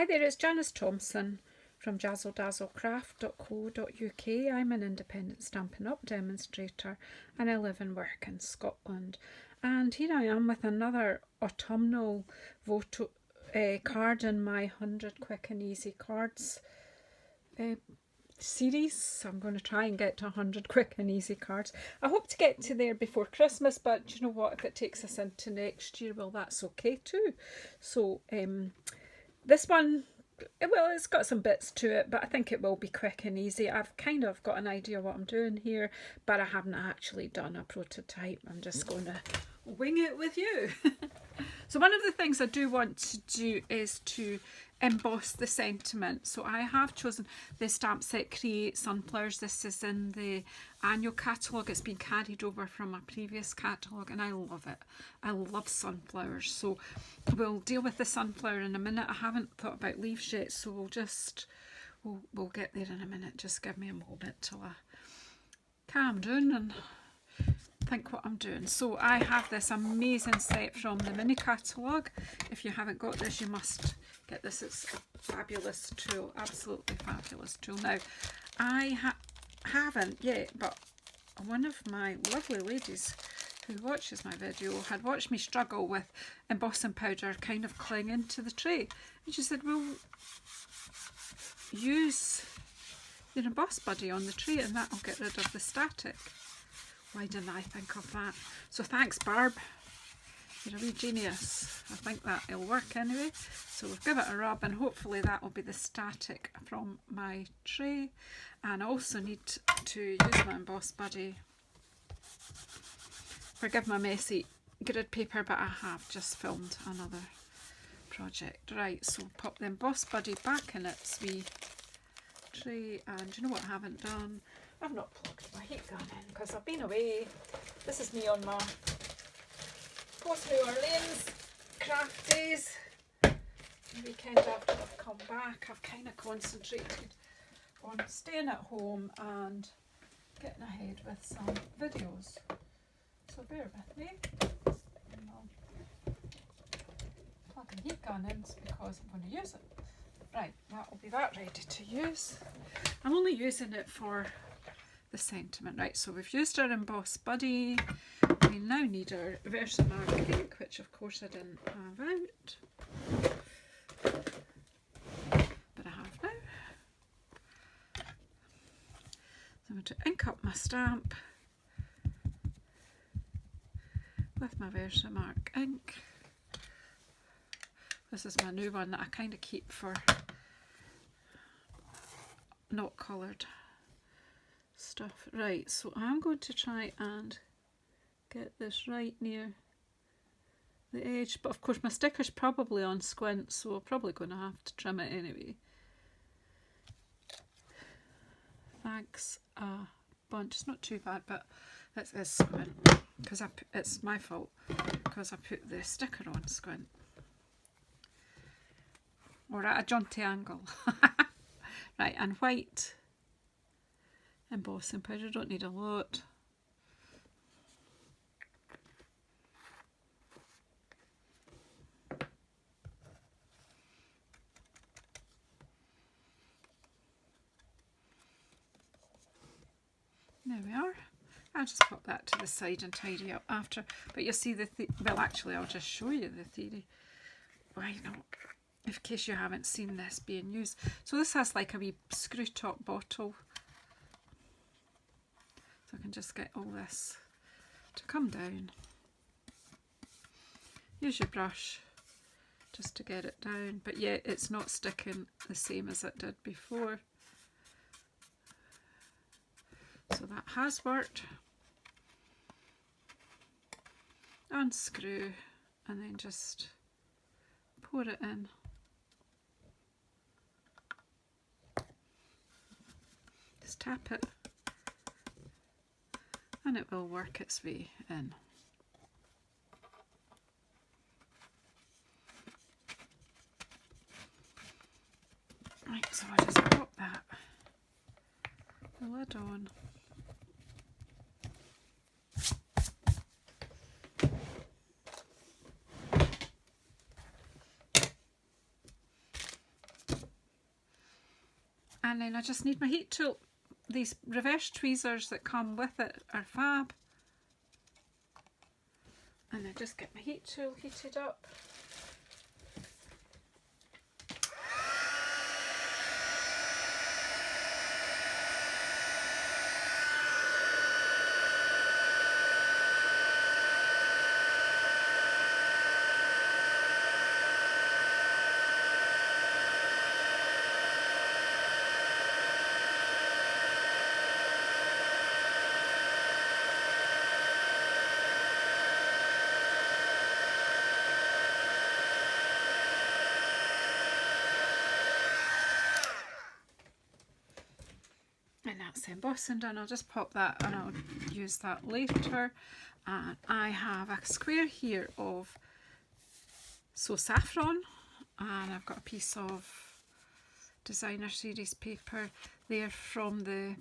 Hi there, it's Janice Thompson from jazzledazzlecraft.co.uk. I'm an independent Stampin' Up! Demonstrator and I live and work in Scotland. And here I am with another autumnal card in my 100 Quick and Easy Cards series. I'm going to try and get to 100 Quick and Easy Cards. I hope to get to there before Christmas, but you know what, if it takes us into next year, well, that's okay too. So this one, well, it's got some bits to it, but I think it will be quick and easy. I've kind of got an idea what I'm doing here, but I haven't actually done a prototype. I'm just going to wing it with you. So one of the things I do want to do is to emboss the sentiment. So I have chosen the stamp set Create Sunflowers. This is in the annual catalogue. It's been carried over from a previous catalogue and I love it. I love sunflowers. So we'll deal with the sunflower in a minute. I haven't thought about leaves yet, so we'll get there in a minute. Just give me a moment till I calm down and think what I'm doing. So I have this amazing set from the mini catalogue. If you haven't got this, you must get this. It's a fabulous tool, absolutely fabulous tool. Now I haven't yet, but one of my lovely ladies who watches my video had watched me struggle with embossing powder kind of clinging to the tray, and she said, well, use your emboss buddy on the tray and that'll get rid of the static. Why didn't I think of that? So thanks, Barb. You're a wee genius. I think that'll work anyway. So we'll give it a rub and hopefully that will be the static from my tray. And I also need to use my emboss buddy. Forgive my messy grid paper, but I have just filmed another project. Right, so pop the emboss buddy back in its wee tray. And you know what I haven't done? I've not plugged my heat gun in because I've been away. This is me on my post New Orleans craft days. The weekend after I've come back, I've kind of concentrated on staying at home and getting ahead with some videos. So bear with me. And I'll plug the heat gun in because I'm going to use it. Right, that will be that ready to use. I'm only using it for the sentiment. Right, so we've used our emboss buddy. We now need our Versamark ink, which of course I didn't have out, but I have now. So I'm going to ink up my stamp with my Versamark ink. This is my new one that I kind of keep for not coloured stuff. Right, so I'm going to try and get this right near the edge, but of course my sticker's probably on squint, so I'm probably going to have to trim it anyway. Thanks a bunch. It's not too bad, but it is squint because it's my fault because I put the sticker on squint or at a jaunty angle. Right, and white embossing powder, don't need a lot. There we are. I'll just pop that to the side and tidy up after, but you'll see well, actually I'll just show you the theory. Why not? In case you haven't seen this being used. So this has like a wee screw top bottle. So I can just get all this to come down. Use your brush just to get it down, but yet it's not sticking the same as it did before. So that has worked. Unscrew and then just pour it in. Just tap it and it will work its way in. Right, so I'll just pop that, the lid on. And then I just need my heat tool. These reverse tweezers that come with it are fab. And I just get my heat tool heated up. And that's embossing done. I'll just pop that and I'll use that later. And I have a square here of So Saffron, and I've got a piece of Designer Series paper there from the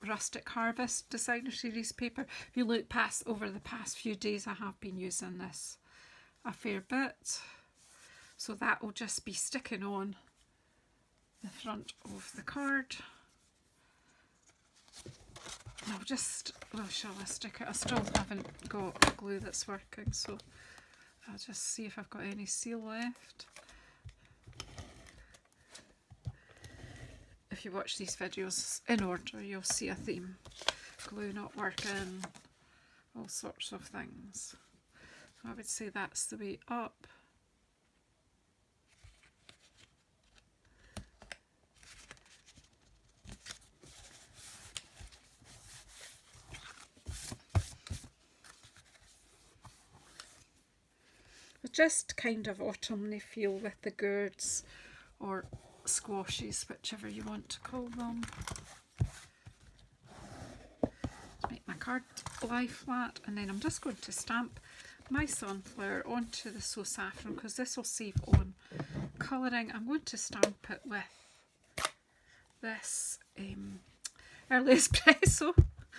Rustic Harvest Designer Series paper. If you look past over the past few days, I have been using this a fair bit. So that will just be sticking on the front of the card. I'll just, well, shall I stick it? I still haven't got glue that's working, so I'll just see if I've got any seal left. If you watch these videos in order, you'll see a theme. Glue not working, all sorts of things. So I would say that's the way up. Just kind of autumny feel with the gourds or squashes, whichever you want to call them. Make my card lie flat, and then I'm just going to stamp my sunflower onto the So Saffron because this will save on colouring. I'm going to stamp it with this Early Espresso.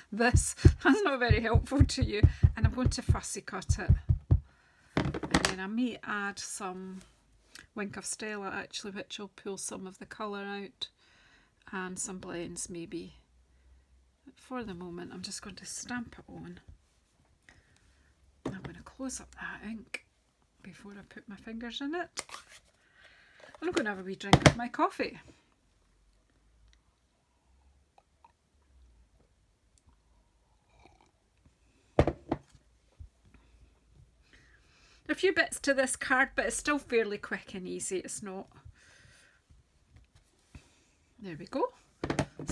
That's not very helpful to you, and I'm going to fussy cut it. And I may add some Wink of Stella actually, which will pull some of the colour out, and some blends maybe. But for the moment, I'm just going to stamp it on. I'm going to close up that ink before I put my fingers in it. And I'm going to have a wee drink of my coffee. A few bits to this card, but it's still fairly quick and easy. It's not. There we go.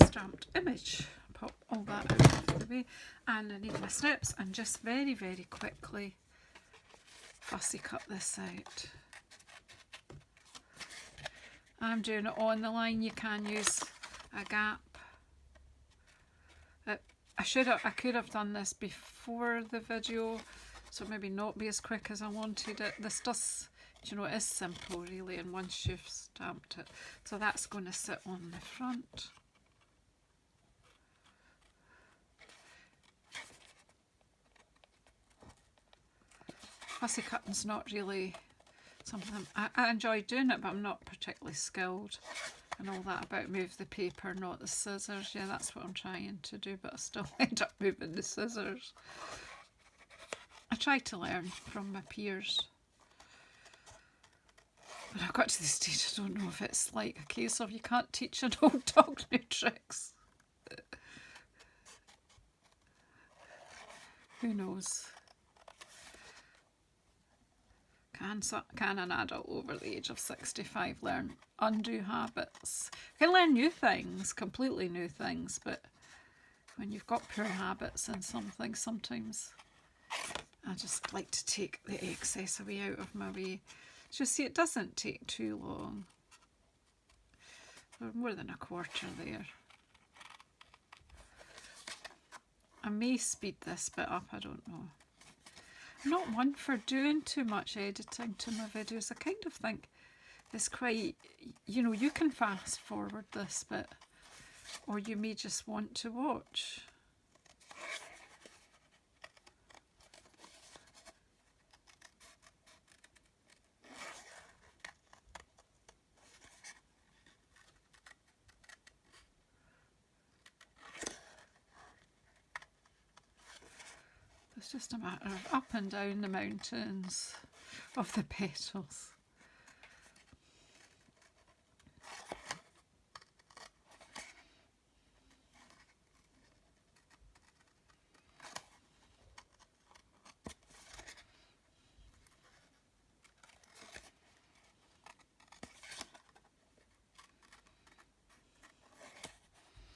Stamped image. Pop all that out of the way. And I need my snips and just very, very quickly fussy cut this out. I'm doing it on the line. You can use a gap. I could have done this before the video, so maybe not be as quick as I wanted it. This does, you know, it is simple really, and once you've stamped it. So that's going to sit on the front. Fussy cutting's not really something, I enjoy doing it, but I'm not particularly skilled and all that about move the paper, not the scissors. Yeah, that's what I'm trying to do, but I still end up moving the scissors. I try to learn from my peers, but I've got to the stage I don't know if it's like a case of you can't teach an old dog new tricks. Who knows? Can an adult over the age of 65 learn undo habits? You can learn new things, completely new things, but when you've got poor habits in something, sometimes I just like to take the excess away out of my way. Just see, it doesn't take too long. We're more than a quarter there. I may speed this bit up, I don't know. I'm not one for doing too much editing to my videos. I kind of think it's quite, you know, you can fast forward this bit, or you may just want to watch. just a matter of up and down the mountains of the petals.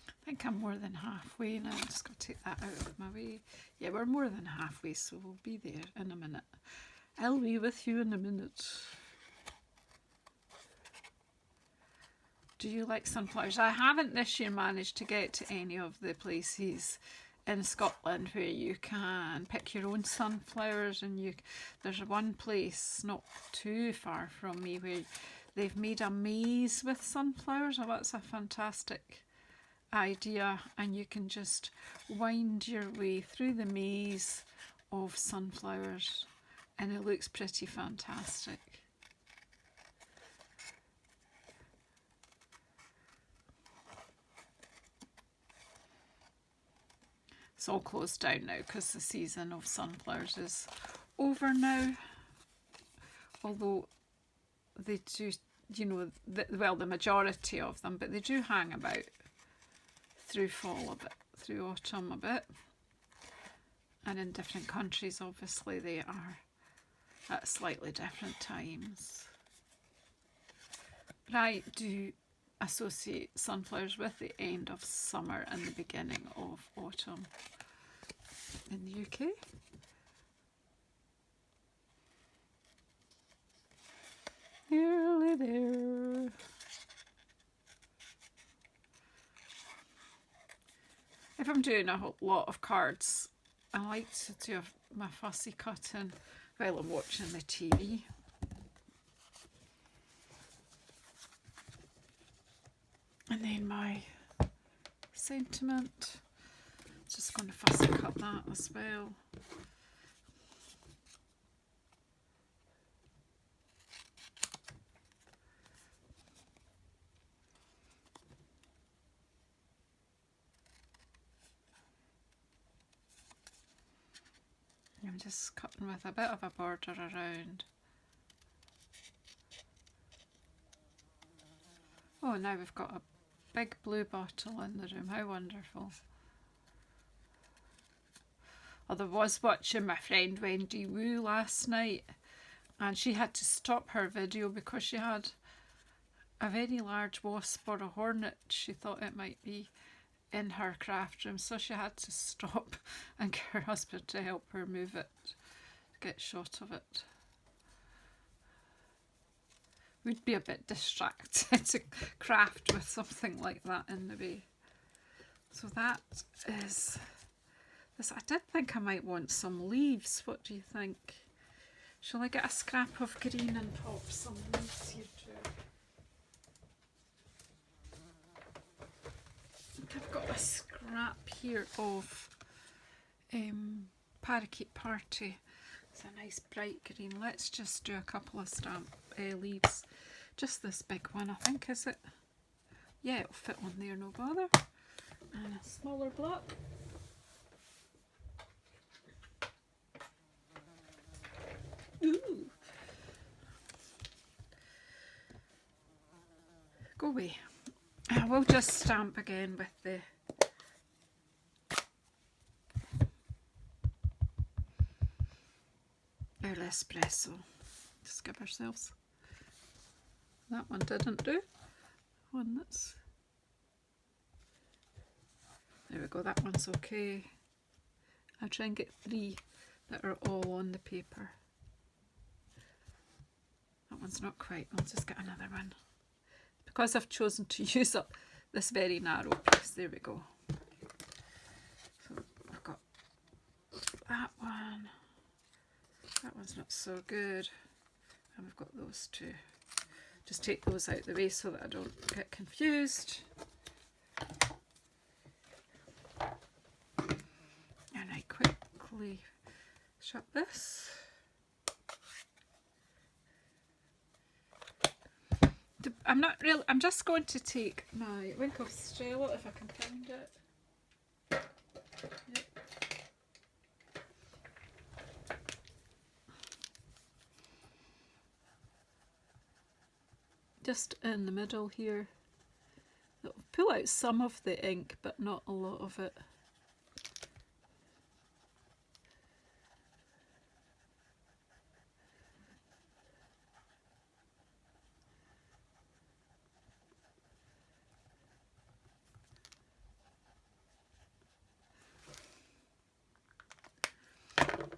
I think I'm more than halfway now. I'm just going to take that out of my way. Yeah, we're more than halfway, so we'll be there in a minute. I'll be with you in a minute. Do you like sunflowers? I haven't this year managed to get to any of the places in Scotland where you can pick your own sunflowers, and there's one place not too far from me where they've made a maze with sunflowers. Oh, that's a fantastic idea, and you can just wind your way through the maze of sunflowers and it looks pretty fantastic. It's all closed down now because the season of sunflowers is over now, although they do, you know, well, the majority of them, but they do hang about through fall a bit, through autumn a bit, and in different countries obviously they are at slightly different times. But I do associate sunflowers with the end of summer and the beginning of autumn in the UK. Nearly there. If I'm doing a lot of cards, I like to do my fussy cutting while I'm watching the TV. And then my sentiment, just going to fussy cut that as well. I'm just cutting with a bit of a border around. Oh, now we've got a big blue bottle in the room. How wonderful. I was watching my friend Wendy Wu last night, and she had to stop her video because she had a very large wasp or a hornet, she thought it might be, in her craft room, so she had to stop and get her husband to help her move it, get a shot of it. Would be a bit distracted to craft with something like that in the way. So that is this. I did think I might want some leaves. What do you think? Shall I get a scrap of green and pop some leaves here too? I think I've got a scrap here of Parakeet Party. It's a nice bright green. Let's just do a couple of stamp leaves. Just this big one, I think, is it? Yeah, it'll fit on there, no bother. And a smaller block. Ooh. Go away. We'll just stamp again with the espresso. Just give ourselves. That one didn't do. One that's. There we go, that one's okay. I'll try and get 3 that are all on the paper. That one's not quite. I'll just get another one. Because I've chosen to use up this very narrow piece. There we go. So I've got that one. That one's not so good. And we've got those 2. Just take those out the way so that I don't get confused. And I quickly shut this. I'm just going to take my Wink of Stella if I can find it. Yep. just in the middle here. It'll pull out some of the ink, but not a lot of it.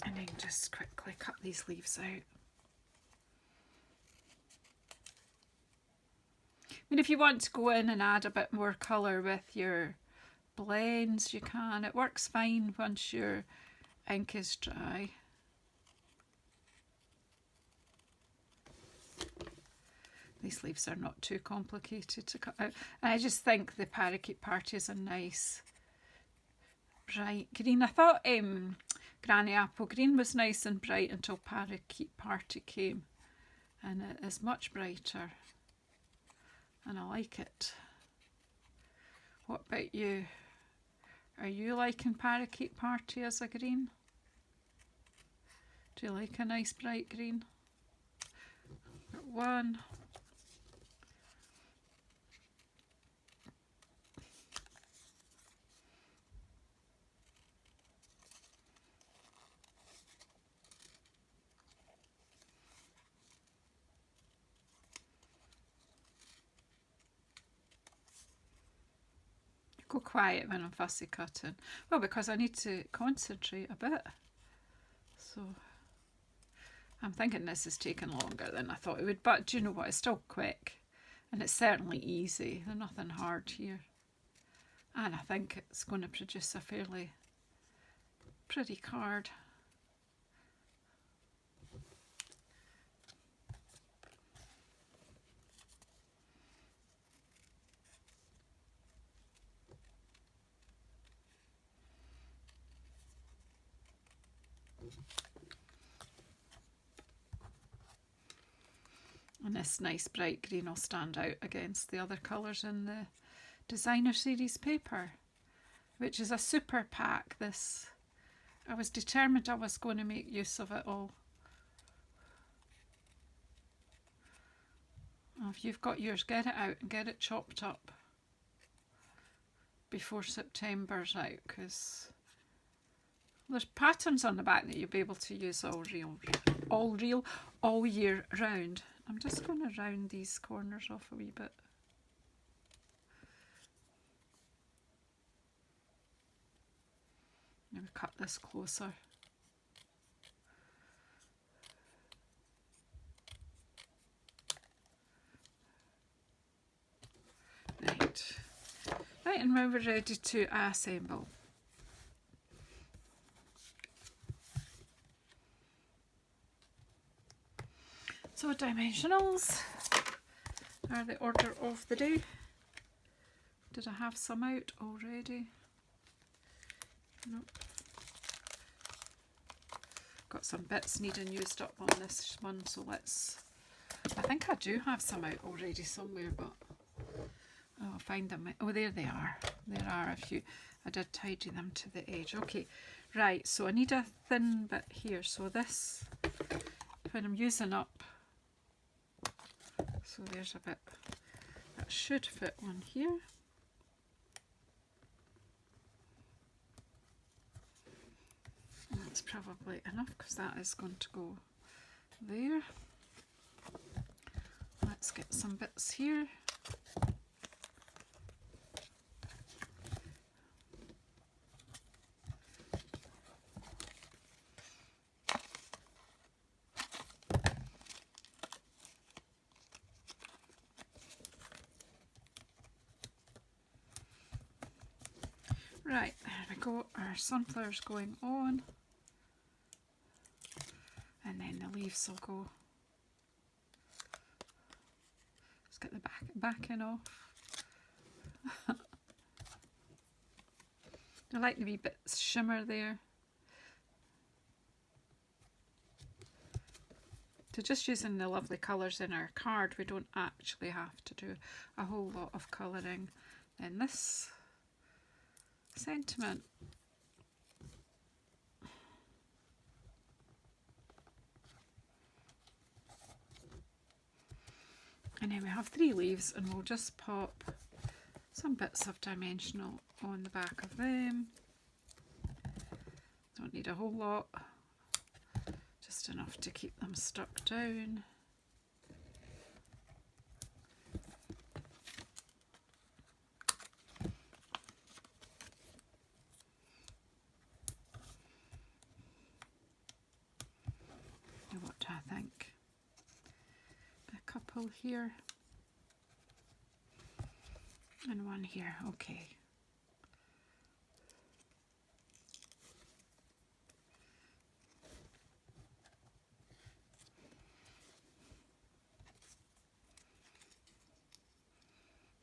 And then just quickly cut these leaves out. I mean, if you want to go in and add a bit more colour with your blends, you can. It works fine once your ink is dry. These leaves are not too complicated to cut out. And I just think the Parakeet Party is a nice bright green. I thought Granny Apple Green was nice and bright until Parakeet Party came, and it is much brighter and I like it. What about you? Are you liking Parakeet Party as a green? Do you like a nice bright green? Got one. Go quiet when I'm fussy cutting. Well, because I need to concentrate a bit. So I'm thinking this is taking longer than I thought it would, but do you know what? It's still quick and it's certainly easy. There's nothing hard here. And I think it's going to produce a fairly pretty card. And this nice bright green will stand out against the other colours in the Designer Series paper, which is a super pack. This, I was determined I was going to make use of it all. Well, if you've got yours, get it out and get it chopped up before September's out, because there's patterns on the back that you'll be able to use all year round. I'm just going to round these corners off a wee bit. Maybe cut this closer. Right, and now we're ready to assemble. So dimensionals are the order of the day. Did I have some out already? Nope. Got some bits needing used up on this one, so let's... I think I do have some out already somewhere, but I'll find them. Oh, there they are. There are a few. I did tidy them to the edge. Okay, right, so I need a thin bit here. So this, when I'm using up, so there's a bit that should fit on here. And that's probably enough because that is going to go there. Let's get some bits here. Right, there we go, our sunflower's going on, and then the leaves will go. Let's get the backing off. I like the wee bits shimmer there. So just using the lovely colours in our card, we don't actually have to do a whole lot of colouring in this sentiment. And then we have 3 leaves, and we'll just pop some bits of dimensional on the back of them. Don't need a whole lot, just enough to keep them stuck down. Now what do I think? A couple here and one here, okay.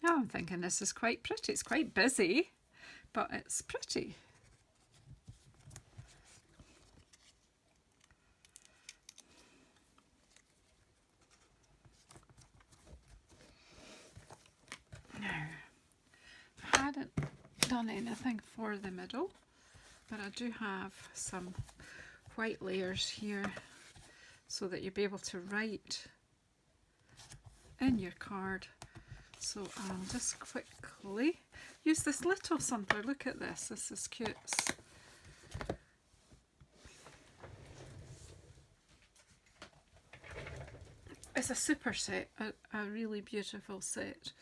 Now I'm thinking this is quite pretty. It's quite busy, but it's pretty. Now, I hadn't done anything for the middle, but I do have some white layers here so that you'll be able to write in your card. So I'll just quickly use this little sampler. Look at this, this is cute. It's a super set, a really beautiful set,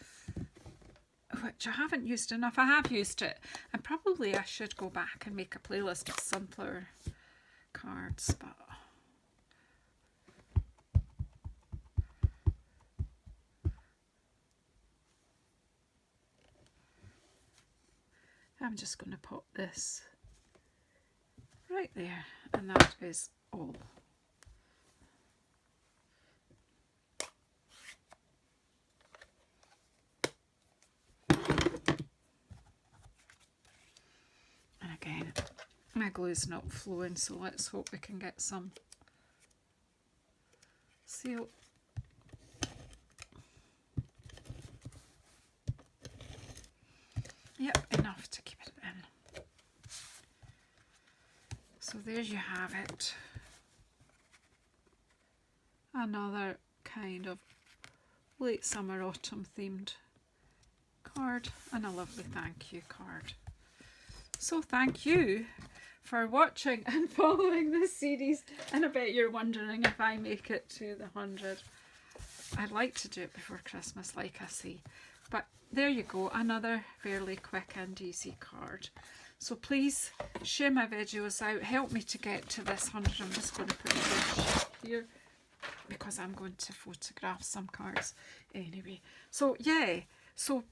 which I haven't used enough. I have used it, and probably I should go back and make a playlist of sunflower cards, but I'm just going to pop this right there, and that is all. And again, my glue's not flowing, so let's hope we can get some seal. Yep, enough to keep it in. So there you have it. Another kind of late summer autumn themed card, and a lovely thank you card. So thank you for watching and following this series, and I bet you're wondering if I make it to the 100. I'd like to do it before Christmas, like I say, but there you go, another fairly quick and easy card. So please share my videos out, help me to get to this 100. I'm just going to put this here because I'm going to photograph some cards anyway. So yeah, so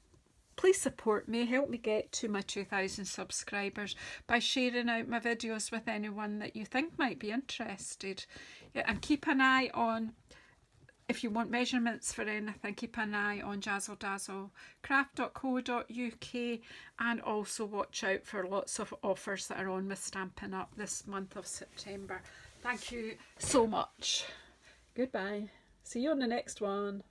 please support me, help me get to my 2,000 subscribers by sharing out my videos with anyone that you think might be interested. Yeah, and keep an eye on, if you want measurements for anything, keep an eye on jazzledazzlecraft.co.uk, and also watch out for lots of offers that are on with Stampin' Up! This month of September. Thank you so much. Goodbye. See you on the next one.